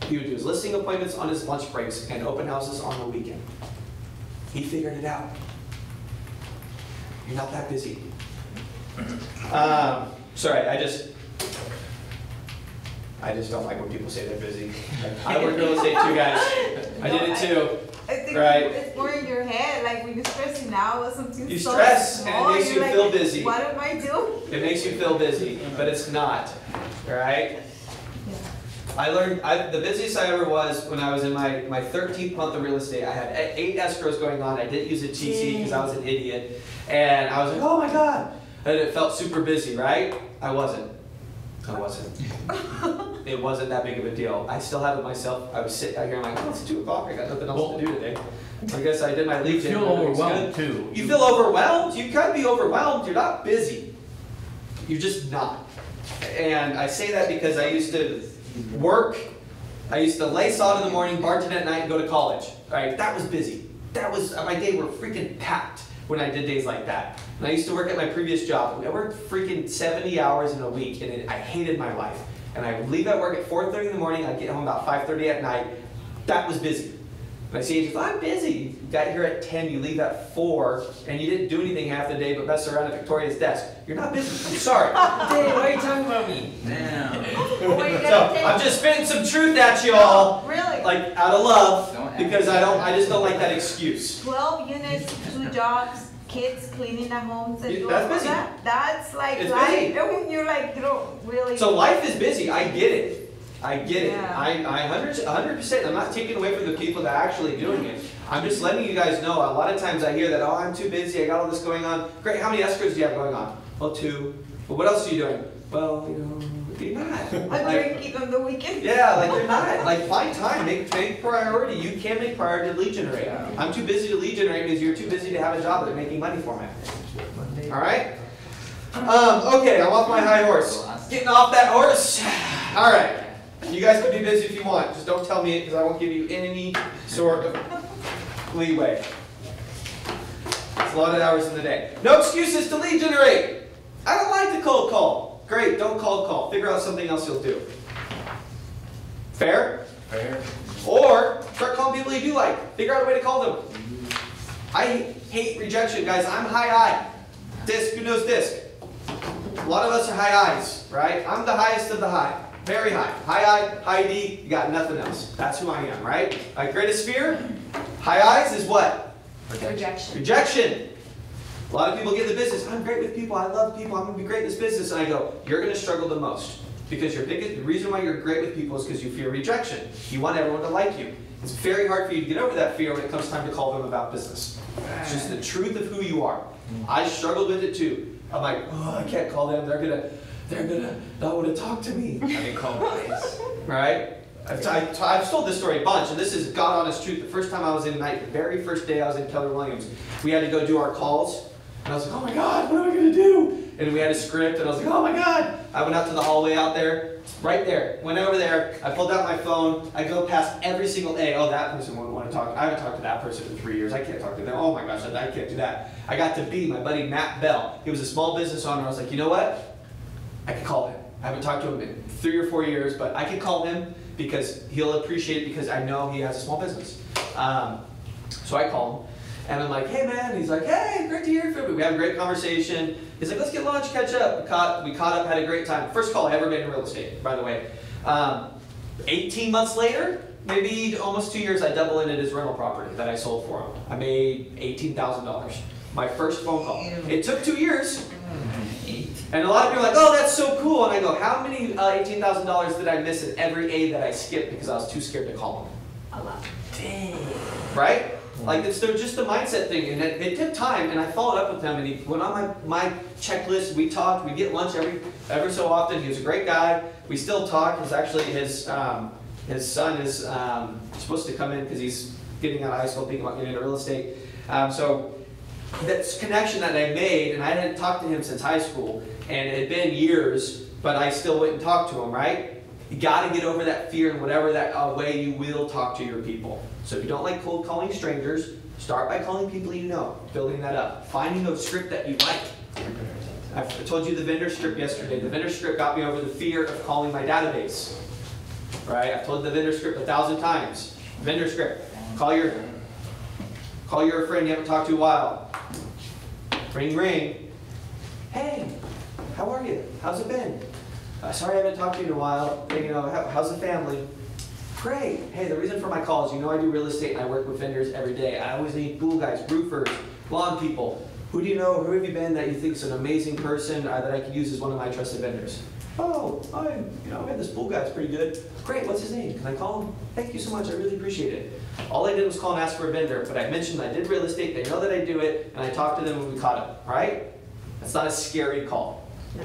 He would do his listing appointments on his lunch breaks and open houses on the weekend. He figured it out. You're not that busy. Sorry, I just don't like when people say they're busy. I work real estate too, guys. I did it too. I think Right. it's more in your head, like when you're stressing out or something You so stress, and it small, makes you're you feel like, busy. What am I doing? It makes you feel busy, but it's not. Right? I learned, the busiest I ever was when I was in my 13th month of real estate. I had 8 escrows going on. I didn't use a TC because I was an idiot. And I was like, oh my God. And it felt super busy, right? I wasn't. It wasn't that big of a deal. I still had it myself. I was sitting out here, I'm like, oh, it's 2 o'clock. I got nothing else to do today. I guess I did my lead You gen. feel overwhelmed too. You feel overwhelmed? You can be overwhelmed. You're not busy. You're just not. And I say that because I used to work, I used to lay sod in the morning, bartend at night, and go to college. Right? That was busy. My day were freaking packed when I did days like that. And I used to work at my previous job. I worked freaking 70 hours in a week, and I hated my life. And I would leave at work at 4:30 in the morning, I'd get home about 5:30 at night. That was busy. And I see agents, I'm busy. You got here at 10, you leave at 4, and you didn't do anything half the day but mess around at Victoria's desk. You're not busy. I'm sorry. Dang, why are you talking about me? Damn. So I'm just spitting some truth at y'all, Really? like out of love, Don't because I just don't like that excuse. 12 units, 2 jobs, kids cleaning the homes and Yeah, doing that's all busy. that. That's like It's life. busy. And when you're like, you don't really. So life is busy. I get it. I get it. Yeah. I 100%. I'm not taking away from the people that are actually doing it. I'm just letting you guys know. A lot of times I hear that, oh, I'm too busy. I got all this going on. Great. How many escorts do you have going on? Well, 2. Well, what else are you doing? Well, you're not. I'm Like, drinking on the weekend. yeah, like you're not. Like find time. Make priority. You can make priority to lead generate. I'm too busy to lead generate because you're too busy to have a job that's making money for me. All right. Okay. I'm off my high horse. Getting off that horse. All right. You guys can be busy if you want. Just don't tell me it because I won't give you any sort of leeway. It's a lot of hours in the day. No excuses to lead generate. I don't like the cold call. Great, don't cold call. Figure out something else you'll do. Fair? Fair. Or start calling people you do like. Figure out a way to call them. I hate rejection, guys. I'm high I. Disc, who knows disc? A lot of us are high I's, right? I'm the highest of the high. Very high. High I, high D, you got nothing else. That's who I am, right? My greatest fear, high I's is what? Rejection. Rejection. A lot of people get in the business. I'm great with people. I love people. I'm going to be great in this business. And I go, you're going to struggle the most. Because the reason why you're great with people is because you fear rejection. You want everyone to like you. It's very hard for you to get over that fear when it comes time to call them about business. It's just the truth of who you are. I struggled with it too. I'm like, oh, I can't call them. They're gonna not want to talk to me. I get called twice. Right? I've told this story a bunch, and this is God honest truth. The first time I was in night, the very first day I was in Keller Williams, we had to go do our calls. And I was like, oh my God, what am I going to do? And we had a script, and I was like, oh my God. I went out to the hallway out there, right there. Went over there, I pulled out my phone, I go past every single A. Oh, that person won't want to talk. I haven't talked to that person in 3 years. I can't talk to them. Oh my gosh, I can't do that. I got to B, my buddy Matt Bell. He was a small business owner. I was like, you know what? I can call him. I haven't talked to him in 3 or 4 years, but I can call him because he'll appreciate it because I know he has a small business. So I call him. And I'm like, hey man, he's like, hey, great to hear from you. We have a great conversation. He's like, let's get lunch, catch up. We caught up, had a great time. First call I ever made in real estate, by the way. 18 months later, maybe almost 2 years, I double-ended his rental property that I sold for him. I made $18,000. My first phone call. It took 2 years. And a lot of people are like, oh, that's so cool. And I go, how many $18,000 did I miss in every A that I skipped because I was too scared to call him? A lot. Dang. Right? Like it's just a mindset thing, and it took time. And I followed up with him, and he went on my checklist. We talked. We get lunch every so often. He was a great guy. We still talk. It's actually his son is supposed to come in because he's getting out of high school, thinking about getting into real estate. So that connection that I made, and I hadn't talked to him since high school, and it had been years, but I still went and talked to him. Right? You got to get over that fear in whatever that way you will talk to your people. So if you don't like cold calling strangers, start by calling people you know, building that up. Finding a script that you like. I told you the vendor script yesterday. The vendor script got me over the fear of calling my database. Right? I've told the vendor script 1,000 times. Vendor script. Call your friend you haven't talked to in a while. Ring, ring. Hey, how are you? How's it been? Sorry I haven't talked to you in a while. You know, how's the family? Great. Hey, the reason for my call is, you know, I do real estate and I work with vendors every day. I always need pool guys, roofers, lawn people. Who do you know? Who have you been that you think is an amazing person that I could use as one of my trusted vendors? Oh, I had this pool guy. It's pretty good. Great. What's his name? Can I call him? Thank you so much. I really appreciate it. All I did was call and ask for a vendor, but I mentioned I did real estate. They know that I do it, and I talked to them when we caught up. Right? That's not a scary call. No.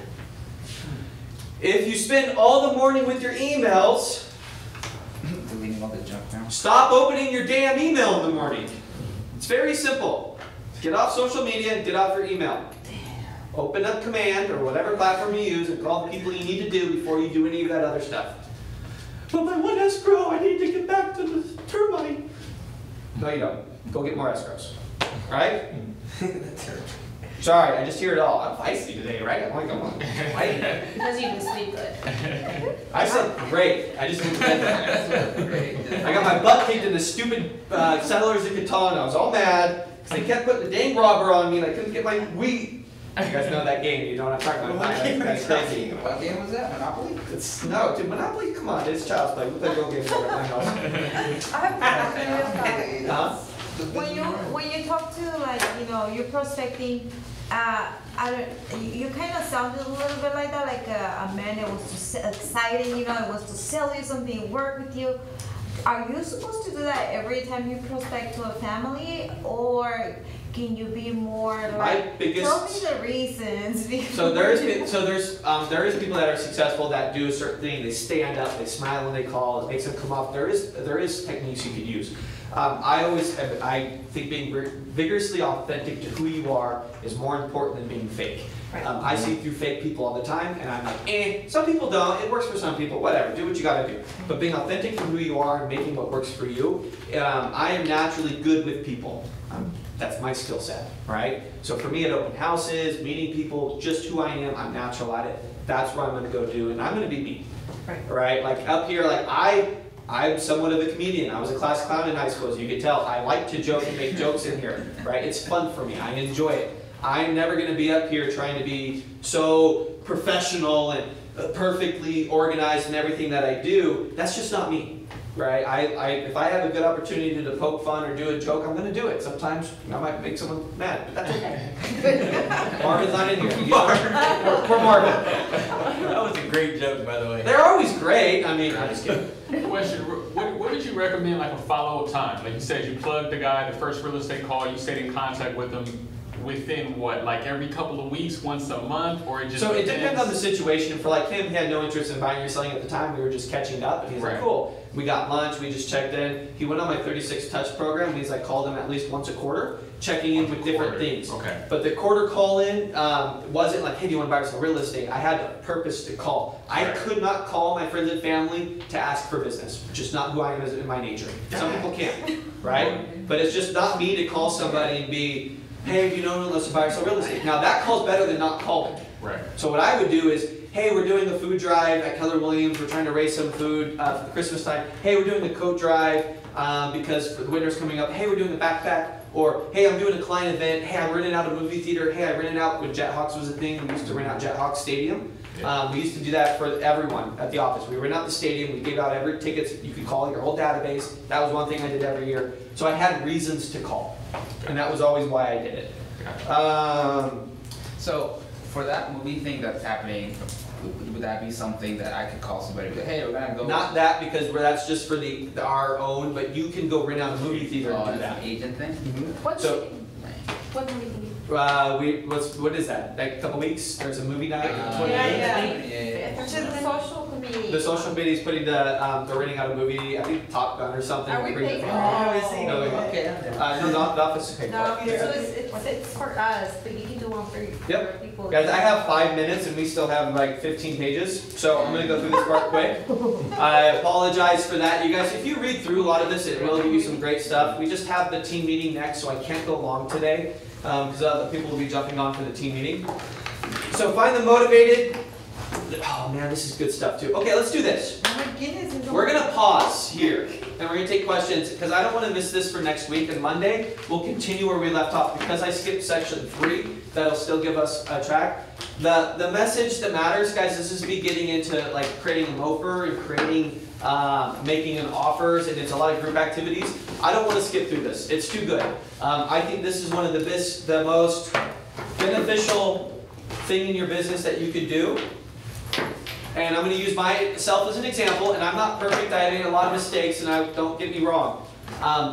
If you spend all the morning with your emails, Deleting all the junk now. stop opening your damn email in the morning. It's very simple. Get off social media and get off your email. Open up Command or whatever platform you use and call the people you need to do before you do any of that other stuff. But my one escrow, I need to get back to the turbine. No, you don't. Go get more escrows. Right? Sorry, I just hear it all. I'm feisty today, right? I'm like, I'm fighting. Because you can sleep good. I slept great. I just went to bed. I got my butt kicked in the stupid settlers in Catan. I was all mad because they kept putting the dang robber on me and I couldn't get my wheat. You guys know that game. You know what I'm talking about. That's crazy. What game was that? Monopoly? No, dude, Monopoly, come on. It's child's play. We play real games over at my house. I have a question. Huh? When you talk to, like, you know, you're prospecting, you kind of sounded a little bit like that, like a man that was just excited, you know, that wants to sell you something, work with you. Are you supposed to do that every time you prospect to a family, or can you be more like, tell me the reasons? So there is people that are successful that do a certain thing. They stand up, they smile when they call, it makes them come off. There is techniques you could use. I think being vigorously authentic to who you are is more important than being fake. I see through fake people all the time, and I'm like, some people don't. It works for some people. Whatever, do what you got to do. But being authentic to who you are and making what works for you, I am naturally good with people. That's my skill set, right? So for me at open houses, meeting people, just who I am, I'm natural at it. That's what I'm going to go do, and I'm going to be me, right? Like up here, like I'm somewhat of a comedian. I was a class clown in high school, as you can tell. I like to joke and make jokes in here, right? It's fun for me. I enjoy it. I'm never going to be up here trying to be so professional and perfectly organized in everything that I do. That's just not me, right? If I have a good opportunity to poke fun or do a joke, I'm going to do it. Sometimes I might make someone mad, but that's okay. Marvin's not in here. Poor Marvin. That was a great joke, by the way. They're always great. I mean, I'm just kidding. Question, what would you recommend, like a follow-up time? Like you said, you plugged the guy, the first real estate call, you stayed in contact with him within what, like every couple of weeks, once a month, or it just So it depends on the situation. For like him, he had no interest in buying or selling at the time. We were just catching up, and he's like, cool. We got lunch, we just checked in. He went on my 36 touch program, and he's like called him at least once a quarter, checking in with different things. Okay. But the quarter call in wasn't like, hey, do you want to buy or sell real estate? I had a purpose to call. I could not call my friends and family to ask for business. Just not who I am as in my nature. Some people can, right? But it's just not me to call somebody and be, hey, do you know unless to buy or sell real estate? Now that call's better than not calling. Right. So what I would do is, hey, we're doing a food drive at Keller Williams. We're trying to raise some food for the Christmas time. Hey, we're doing a coat drive because the winter's coming up. Hey, we're doing a backpack. Or, hey, I'm doing a client event. Hey, I'm renting out a movie theater. Hey, I rented out when Jethawks was a thing. We used to rent out Jethawks Stadium. We used to do that for everyone at the office. We rent out the stadium. We gave out every tickets. You could call your whole database. That was one thing I did every year. So I had reasons to call. And that was always why I did it. So for that movie thing that's happening, would that be something that I could call somebody and be like, hey, we're gonna go? Not that, because that's just for our own, but you can go rent out a movie theater and do That's that. an agent thing? What So, movie? what is that? Like a couple weeks, there's a movie night. It's a social committee. The social committee's putting they're renting out a movie, I think Top Gun or something. Are we Bring paying the for family. that? No, no, the office is paying for No, it. so it's for us, but you can do one for Yep. people. Guys, I have 5 minutes and we still have like 15 pages, so I'm gonna go through this part quick. I apologize for that. You guys, if you read through a lot of this, it will give you some great stuff. We just have the team meeting next, so I can't go long today, because other people will be jumping on for the team meeting. So find them motivated. Oh man, this is good stuff too. Okay, let's do this. Oh my goodness. We're gonna pause here, and we're gonna take questions, because I don't want to miss this for next week. And Monday, we'll continue where we left off. Because I skipped section 3, that'll still give us a track. The message that matters, guys, this is me getting into like creating a MOFR and creating, making an offers, and it's a lot of group activities. I don't want to skip through this. It's too good. I think this is one of the most beneficial thing in your business that you could do. And I'm going to use myself as an example, and I'm not perfect. I made a lot of mistakes, and don't get me wrong.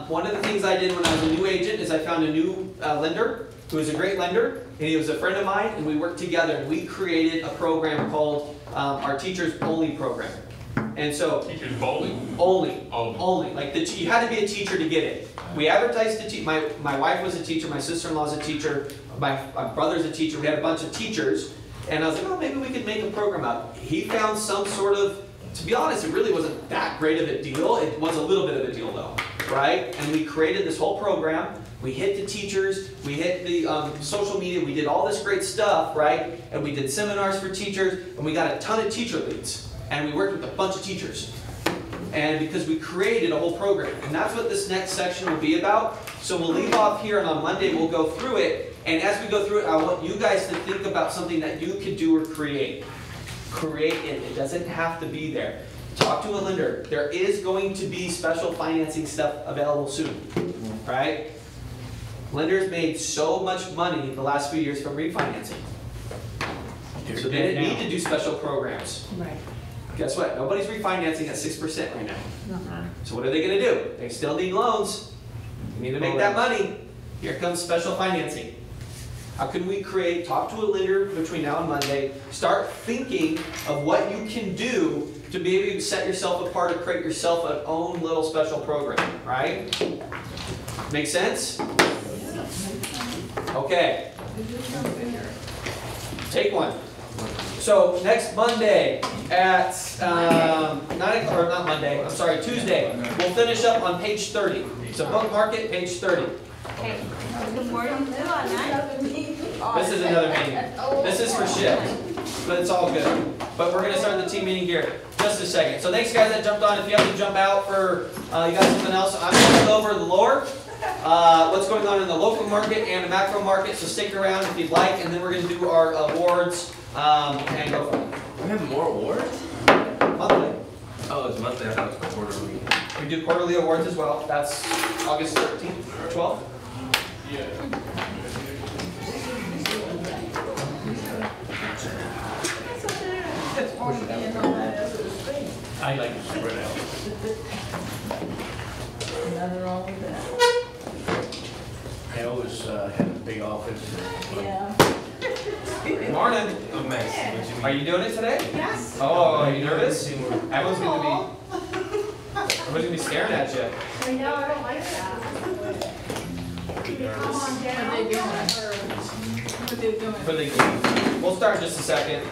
One of the things I did when I was a new agent is I found a new lender who was a great lender, and he was a friend of mine, and we worked together, and we created a program called our Teachers Only program. And so Teachers bowling. only, Oh. only, like you had to be a teacher to get it. We advertised to teach. My wife was a teacher. My sister-in-law's a teacher. My brother's a teacher. We had a bunch of teachers, and I was like, oh, maybe we could make a program out. He found some sort of. To be honest, it really wasn't that great of a deal. It was a little bit of a deal though, right? And we created this whole program. We hit the teachers, we hit the social media, we did all this great stuff, right? And we did seminars for teachers, and we got a ton of teacher leads. And we worked with a bunch of teachers. And because we created a whole program. And that's what this next section will be about. So we'll leave off here, and on Monday we'll go through it. And as we go through it, I want you guys to think about something that you could do or create. Create it. It doesn't have to be there. Talk to a lender. There is going to be special financing stuff available soon, right? Lenders made so much money the last few years from refinancing. So they didn't need to do special programs. Right. Guess what? Nobody's refinancing at 6% right now. Uh-huh. So what are they going to do? They still need loans. You need to make that money. Here comes special financing. How can we create, talk to a lender between now and Monday, start thinking of what you can do to be able to set yourself apart or create yourself an own little special program, right? Make sense? Okay. Take one. So next Monday at 9 o'clock, or not Monday, I'm sorry, Tuesday, we'll finish up on page 30. So bookmark it, page 30. Okay. Good morning. This is another meeting. This is for shift, but it's all good. But we're going to start the team meeting here just a second. So thanks guys that jumped on. If you have to jump out for you got something else, I'm going to go over the lore, what's going on in the local market and the macro market. So stick around if you'd like, and then we're going to do our awards and go from there. We have more awards? Monthly. Oh, it's monthly. I thought it was quarterly. We do quarterly awards as well. That's August 13th or 12th. I like to spread out. Nothing wrong with that. I always had a big office. Yeah. Good morning. Oh, Max, what Are you you doing it today? Yes. Oh, are you nervous? Everyone's gonna be staring at you. I know, I don't like that. Come on down. For the game. We'll start in just a second.